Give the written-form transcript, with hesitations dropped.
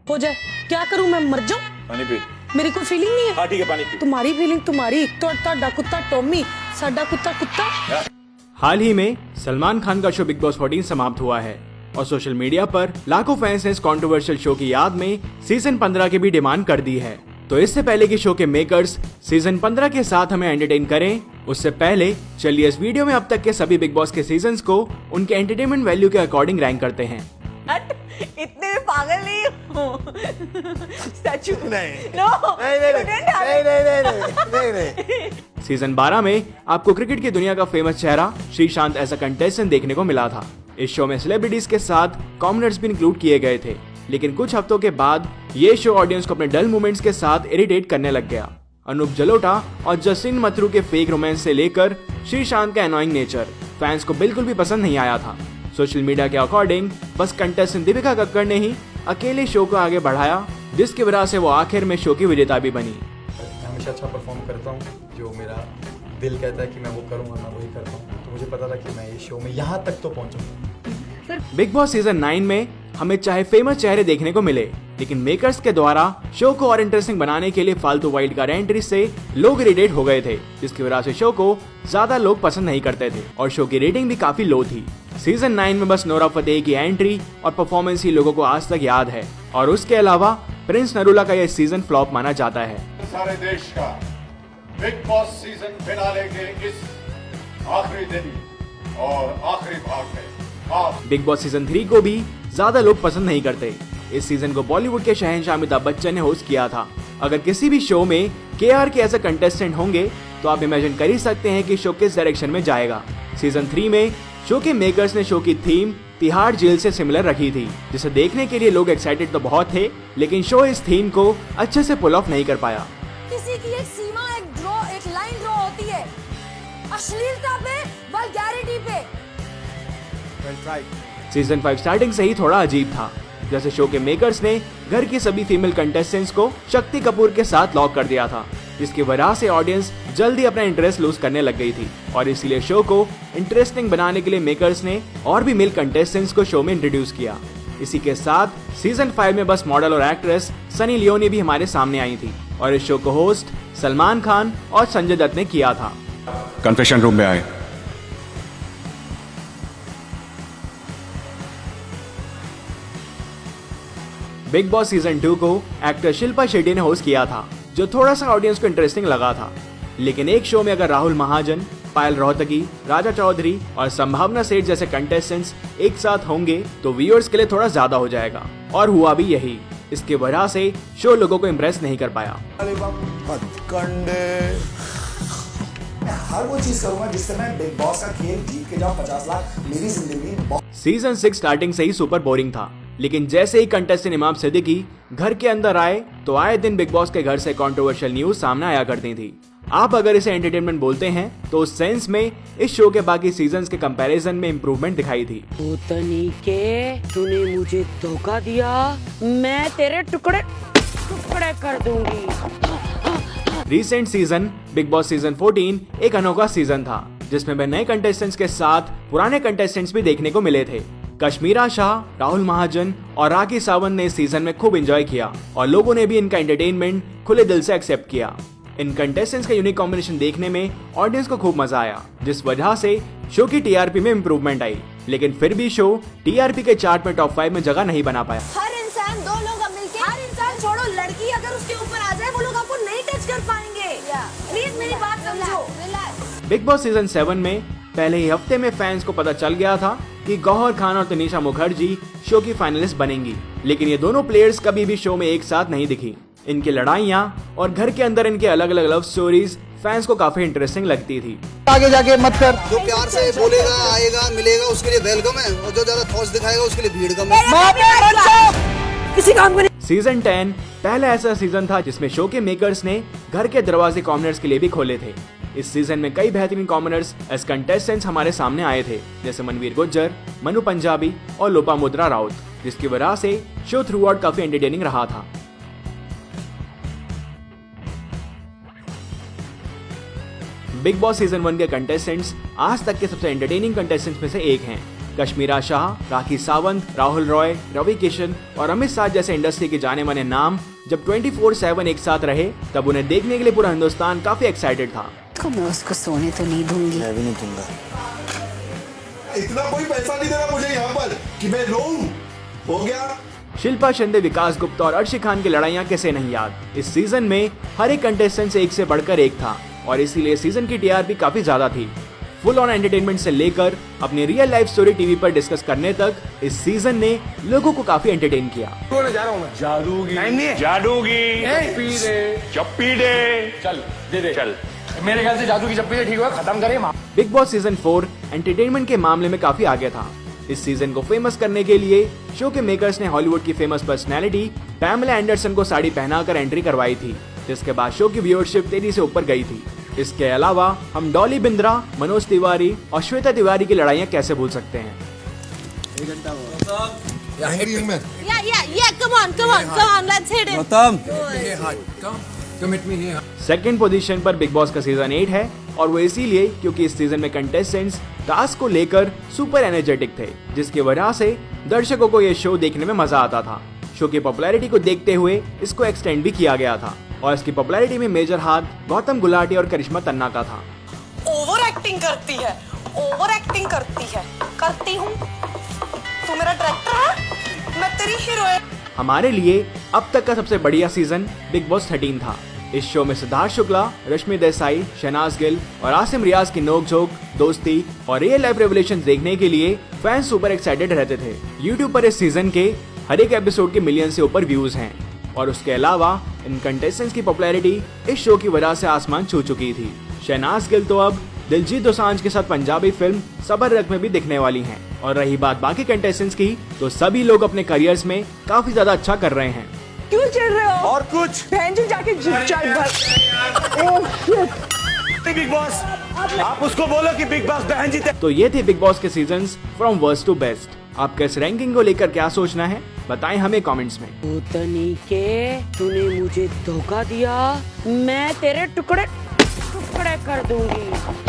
हो जाए, क्या करूं मैं, मर जाऊं? पानी पी। मेरी कोई फीलिंग नहीं है। हाँ ठीक है, पानी पी। तुम्हारी फीलिंग तुम्हारी, ਤੁਹਾਡਾ ਕੁੱਤਾ टॉमी, साडा कुत्ता कुत्ता। हाल ही में सलमान खान का शो बिग बॉस 14 समाप्त हुआ है और सोशल मीडिया पर लाखों फैंस ने इस कंट्रोवर्शियल शो की याद में सीजन 15 की भी डिमांड कर दी है। तो इससे पहले कि शो के मेकर्स सीजन 15 के साथ हमें एंटरटेन करें, उससे पहले चलिए इस वीडियो में अब तक के सभी बिग बॉस के सीजन्स को उनके एंटरटेनमेंट वैल्यू के अकॉर्डिंग रैंक करते हैं। इतने में पागल नहीं हो। स्टैचू नहीं। नो नहीं। सीजन 12 में आपको क्रिकेट की दुनिया का फेमस चेहरा श्रीशांत ऐसा कंटेस्टेंट देखने को मिला था। इस शो में सेलिब्रिटीज के साथ कॉमनर्स भी इंक्लूड किए गए थे, लेकिन कुछ हफ्तों के बाद ये शो ऑडियंस को अपने डल मोमेंट्स के साथ इरिटेट करने लग गया। अनूप जलोटा और जस्टिन मथुरू के फेक रोमांस से लेकर श्रीशांत का एनोइंग नेचर फैंस को बिल्कुल भी पसंद नहीं आया था। सोशल मीडिया के अकॉर्डिंग बस कंटेस्टेंट दीपिका कक्कड़ ने ही अकेले शो को आगे बढ़ाया, जिसकी वजह से वो आखिर में शो की विजेता भी बनी। मैं हमेशा अच्छा परफॉर्म करता हूँ, जो मेरा दिल कहता है कि मैं वो करूँगा, मैं वही करता हूँ। तो मुझे पता था कि मैं ये शो में यहाँ तक तो पहुँचूंगा। बिग बॉस सीजन 9 में हमें चाहे फेमस चेहरे देखने को मिले, लेकिन मेकर्स के द्वारा शो को और इंटरेस्टिंग बनाने के लिए फालतू वाइल्ड कार्ड एंट्री से लोग इरिटेट हो गए थे, जिसकी वजह से शो को ज्यादा लोग पसंद नहीं करते थे और शो की रेटिंग भी काफी लो थी। सीजन 9 में बस नोरा फतेही की एंट्री और परफॉर्मेंस ही लोगों को आज तक याद है और उसके अलावा प्रिंस नरूला का यह सीजन फ्लॉप माना जाता है। सारे देश का बिग बॉस सीजन फिनाले के इस आखिरी दिन और आखिरी भाग में आप बिग बॉस सीजन 3 को भी ज्यादा लोग पसंद नहीं करते। इस सीजन को बॉलीवुड के शहंशाह अमिताभ बच्चन ने होस्ट किया था। अगर किसी भी शो में KR के ऐसे कंटेस्टेंट होंगे तो आप इमेजिन कर ही सकते हैं कि शो किस डायरेक्शन में जाएगा। सीजन 3 में शो के मेकर्स ने शो की थीम तिहाड़ जेल से सिमिलर रखी थी, जिसे देखने के लिए लोग एक्साइटेड तो बहुत थे, लेकिन शो इस थीम को अच्छे से पुल ऑफ नहीं कर पाया। किसी की एक सीमा, एक लाइन ड्रॉ होती है, अश्लीलता पे, वल्गैरिटी पे। सीजन 5 स्टार्टिंग से ही थोड़ा अजीब था, जैसे शो के मेकर्स ने घर की सभी फीमेल कंटेस्टेंट्स को शक्ति कपूर के साथ लॉक कर दिया था, जिसकी वजह से ऑडियंस जल्दी अपना इंटरेस्ट लूज करने लग गई थी और इसीलिए शो को इंटरेस्टिंग बनाने के लिए मेकर्स ने और भी मेल कंटेस्टेंट्स को शो में इंट्रोड्यूस किया। इसी के साथ सीजन 5 में बस मॉडल और एक्ट्रेस सनी लियोनी भी हमारे सामने आई थी और इस शो को होस्ट सलमान खान और संजय दत्त ने किया था। कन्फेशन रूम में आए। बिग बॉस सीजन 2 को एक्टर शिल्पा शेट्टी ने होस्ट किया था, जो थोड़ा सा ऑडियंस को इंटरेस्टिंग लगा था। लेकिन एक शो में अगर राहुल महाजन, पायल रोहतगी, राजा चौधरी और संभावना सेठ जैसे कंटेस्टेंट्स एक साथ होंगे तो व्यूअर्स के लिए थोड़ा ज्यादा हो जाएगा, और हुआ भी यही। इसके वजह से शो लोगों को इम्प्रेस नहीं कर पाया। हर वो चीज करूंगा जिससे मैं बिग बॉस का खेल जीत के जाऊं 50 लाख। मेरी जिंदगी सीजन 6 स्टार्टिंग से ही सुपर बोरिंग था, लेकिन जैसे ही कंटेस्टेंट इमाम सिद्दीकी घर के अंदर आए तो आए दिन बिग बॉस के घर से कंट्रोवर्शियल न्यूज सामने आया करती थी। आप अगर इसे एंटरटेनमेंट बोलते हैं तो उस सेंस में इस शो के बाकी सीजन्स के कंपैरिजन में इम्प्रूवमेंट दिखाई थी। तूने मुझे धोखा दिया, मैं तेरे टुकड़े टुकड़े कर दूंगी। Recent season big boss season 14 एक अनोखा सीजन था, जिसमें मैं नए कंटेस्टेंट्स के साथ पुराने कंटेस्टेंट्स भी देखने को मिले थे। कश्मीरा शाह, राहुल महाजन और राखी सावंत ने इस सीजन में खूब एंजॉय किया और लोगों ने भी इनका एंटरटेनमेंट खुले दिल से एक्सेप्ट किया। इन कंटेस्टेंट्स का यूनिक कॉम्बिनेशन देखने में ऑडियंस को खूब मजा आया, जिस वजह से शो की टीआरपी में इम्प्रूवमेंट आई, लेकिन फिर भी शो टीआरपी के चार्ट में टॉप 5 में जगह नहीं बना पाया। हर इंसान, दो लोग अब मिलके, हर इंसान छोड़ो, लड़की अगर उसके ऊपर आ जाए वो लोग आपको नहीं टच कर पाएंगे। प्लीज मेरी बात समझो। बिग बॉस सीजन 7 में पहले ही हफ्ते में फैंस को पता चल गया था कि गौहर खान और तनीषा मुखर्जी शो की फाइनलिस्ट बनेंगी, लेकिन ये दोनों प्लेयर्स कभी भी शो में एक साथ नहीं दिखी। इनकी लड़ाइयाँ और घर के अंदर इनके अलग अलग लव स्टोरीज फैंस को काफी इंटरेस्टिंग लगती थी। आगे जाके मत कर। जो प्यार से बोलेगा, आएगा, मिलेगा, उसके लिए वेलकम है, और जो ज्यादा थॉट्स दिखाएगा उसके लिए भीड़ कम है। किसी काम को नहीं। सीजन 10 पहला ऐसा सीजन था जिसमें शो के मेकर्स ने घर के दरवाजे कॉमनर्स के लिए भी खोले थे। इस सीजन में कई बेहतरीन कॉमनर्स एज कंटेस्टेंट्स हमारे सामने आए थे, जैसे मनवीर गुज्जर, मनु पंजाबी और लोपामुद्रा राउत, जिसकी वजह से शो थ्रू आउट काफी एंटरटेनिंग रहा था। बिग बॉस सीजन 1 के कंटेस्टेंट्स आज तक के सबसे एंटरटेनिंग कंटेस्टेंट्स में से एक हैं। कश्मीरा शाह, राखी सावंत, राहुल रॉय, रवि किशन और अमित शाह जैसे इंडस्ट्री के जाने माने नाम जब 24/7 एक साथ रहे तब उन्हें देखने के लिए पूरा हिंदुस्तान काफी एक्साइटेड था। तो मैं उसको सोने तो नहीं दूंगी। मैं भी नहीं दूंगा। इतना कोई पैसा नहीं देना मुझे यहाँ पर कि मैं रोऊं। हो गया। शिल्पा शिंदे, विकास गुप्ता और अर्शी खान की लड़ाइयाँ कैसे नहीं याद। इस सीजन में हर एक कंटेस्टेंट एक से बढ़कर एक था और इसीलिए सीजन की टीआरपी काफी ज्यादा थी। फुल ऑन एंटरटेनमेंट से लेकर अपनी रियल लाइफ स्टोरी टीवी पर डिस्कस करने तक इस सीजन ने लोगों को काफी एंटरटेन किया। मेरे ख्याल से जादू की चप्पी से ठीक होगा, खत्म करें। बिग बॉस सीजन 4 एंटरटेनमेंट के मामले में काफी आगे था। इस सीजन को फेमस करने के लिए शो के मेकर्स ने हॉलीवुड की फेमस पर्सनैलिटी पैमेला एंडरसन को साड़ी पहनाकर एंट्री करवाई थी, जिसके बाद शो की व्यूअरशिप तेजी से ऊपर गई थी। इसके अलावा हम डॉली बिंद्रा, मनोज तिवारी और श्वेता तिवारी की लड़ाइयाँ कैसे भूल सकते हैं। सेकंड पोजीशन पर बिग बॉस का सीजन 8 है और वो इसीलिए क्योंकि इस सीजन में कंटेस्टेंट्स टास्क को लेकर सुपर एनर्जेटिक थे, जिसकी वजह से दर्शकों को ये शो देखने में मजा आता था। शो की पॉपुलैरिटी को देखते हुए इसको एक्सटेंड भी किया गया था और इसकी पॉपुलैरिटी में मेजर हाथ गौतम गुलाटी और करिश्मा तन्ना का था। ओवर एक्टिंग करती है, ओवर एक्टिंग करती है, करती हूँ। तू मेरा डायरेक्टर है, मैं तेरी हीरोइन। हमारे लिए अब तक का सबसे बढ़िया सीजन बिग बॉस 13 था। इस शो में सिद्धार्थ शुक्ला, रश्मि देसाई, शहनाज गिल और आसिम रियाज की नोकझोंक, दोस्ती और रियल लाइफ रेवलेशन देखने के लिए फैंस सुपर एक्साइटेड रहते थे। यूट्यूब पर इस सीजन के हर एक एपिसोड के मिलियन से ऊपर व्यूज हैं और उसके अलावा इन कंटेस्टेंट्स की पॉपुलैरिटी इस शो की वजह से आसमान छू चुकी थी। शहनाज गिल तो अब दिलजीत दोसांझ के साथ पंजाबी फिल्म सबर रख में भी दिखने वाली हैं। और रही बात बाकी कंटेस्टेंट्स की, तो सभी लोग अपने करियर्स में काफी ज्यादा अच्छा कर रहे हैं। क्यों चिढ़ रहे हो? और कुछ बहन जी जाके बिग बॉस, आप उसको बोलो कि बिग बॉस बहन जी। तो ये थे बिग बॉस के seasons from worst to best. आपका इस रैंकिंग को लेकर क्या सोचना है, बताएं हमें कमेंट्स में। भूतनी के तूने मुझे धोखा दिया, मैं तेरे टुकड़े टुकड़े कर दूंगी।